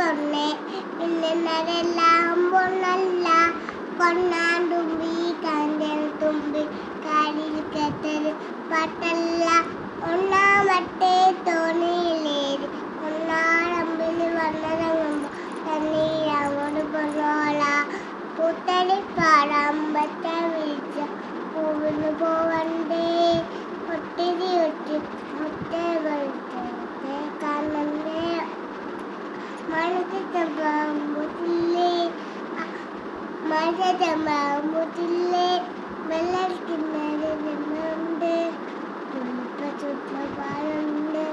തൊണ്ണേ പിന്നെല്ലാം പൊന്നല്ല കൊണ്ണാണ്ടുമ്പി കാന്തൽ തുമ്പി കാലിൽ കെട്ടൽ പട്ടല്ല ഒന്നാമത്തെ തോണിയിലേറി ഒന്നാടമ്പിൽ വന്നതങ്ങുമ്പോ തണ്ണീരങ്ങോട് പൊന്നോള പുത്തടി പാടമ്പറ്റ വീഴ്ച പൂവിന് പോവണ്ടേ ഒട്ടിരി ഒട്ടി മുട്ടേ വെളുത്തേ കാണണ്ടേ മഴ വെള്ളത്തിന്മേലുണ്ട് ചുറ്റപാടുണ്ട്